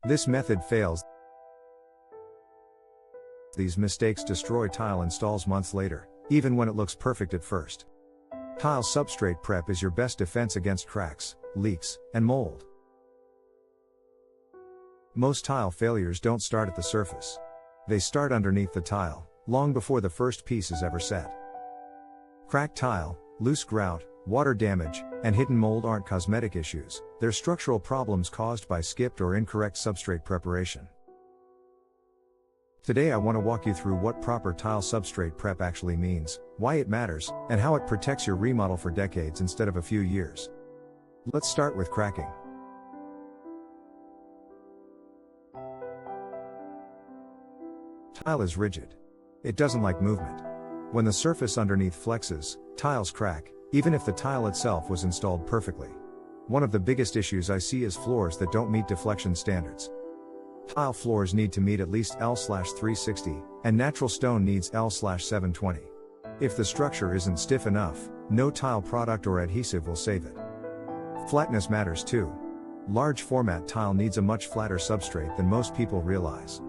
This method fails. These mistakes destroy tile installs months later, even when it looks perfect at first. Tile substrate prep is your best defense against cracks, leaks, and mold. Most tile failures don't start at the surface. They start underneath the tile, long before the first piece is ever set. Cracked tile, loose grout, water damage, and hidden mold aren't cosmetic issues, they're structural problems caused by skipped or incorrect substrate preparation. Today I want to walk you through what proper tile substrate prep actually means, why it matters, and how it protects your remodel for decades instead of a few years. Let's start with cracking. Tile is rigid. It doesn't like movement. When the surface underneath flexes, tiles crack, even if the tile itself was installed perfectly. One of the biggest issues I see is floors that don't meet deflection standards. Tile floors need to meet at least L/360, and natural stone needs L/720. If the structure isn't stiff enough, no tile product or adhesive will save it. Flatness matters too. Large format tile needs a much flatter substrate than most people realize.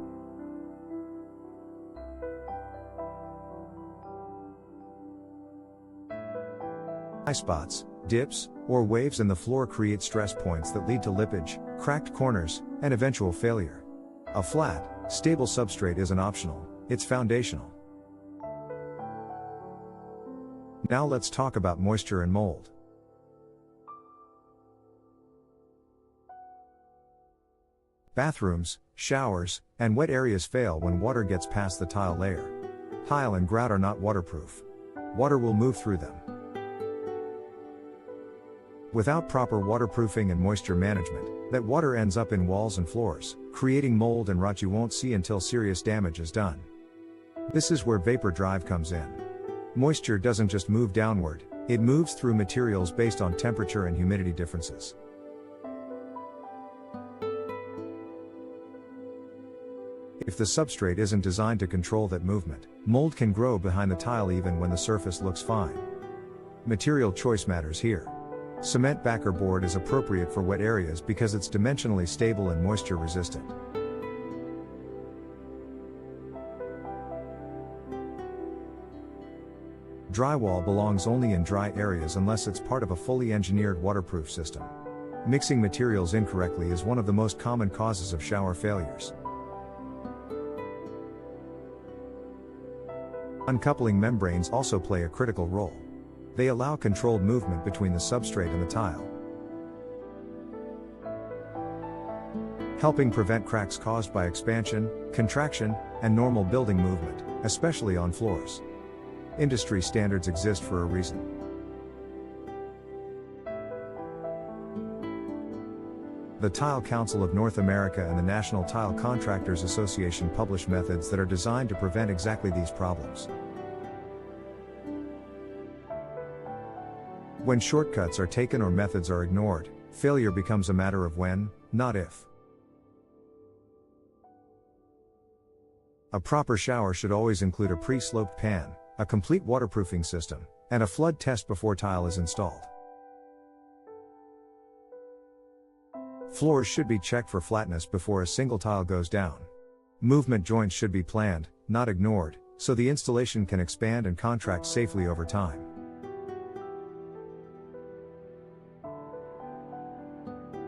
High spots, dips, or waves in the floor create stress points that lead to lippage, cracked corners, and eventual failure. A flat, stable substrate isn't optional, it's foundational. Now let's talk about moisture and mold. Bathrooms, showers, and wet areas fail when water gets past the tile layer. Tile and grout are not waterproof. Water will move through them. Without proper waterproofing and moisture management, that water ends up in walls and floors, creating mold and rot you won't see until serious damage is done. This is where vapor drive comes in. Moisture doesn't just move downward, it moves through materials based on temperature and humidity differences. If the substrate isn't designed to control that movement, mold can grow behind the tile even when the surface looks fine. Material choice matters here. Cement backer board is appropriate for wet areas because it's dimensionally stable and moisture resistant. Drywall belongs only in dry areas unless it's part of a fully engineered waterproof system. Mixing materials incorrectly is one of the most common causes of shower failures. Uncoupling membranes also play a critical role. They allow controlled movement between the substrate and the tile, helping prevent cracks caused by expansion, contraction, and normal building movement, especially on floors. Industry standards exist for a reason. The Tile Council of North America and the National Tile Contractors Association publish methods that are designed to prevent exactly these problems. When shortcuts are taken or methods are ignored, failure becomes a matter of when, not if. A proper shower should always include a pre-sloped pan, a complete waterproofing system, and a flood test before tile is installed. Floors should be checked for flatness before a single tile goes down. Movement joints should be planned, not ignored, so the installation can expand and contract safely over time.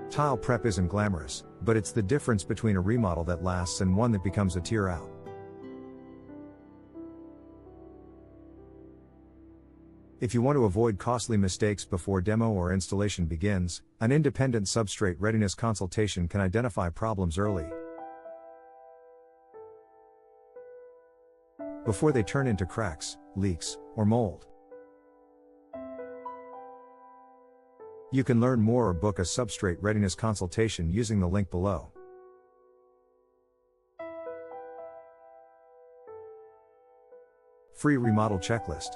Tile prep isn't glamorous, but it's the difference between a remodel that lasts and one that becomes a tear out. If you want to avoid costly mistakes before demo or installation begins, an independent substrate readiness consultation can identify problems early, before they turn into cracks, leaks, or mold. You can learn more or book a substrate readiness consultation using the link below. Free remodel checklist.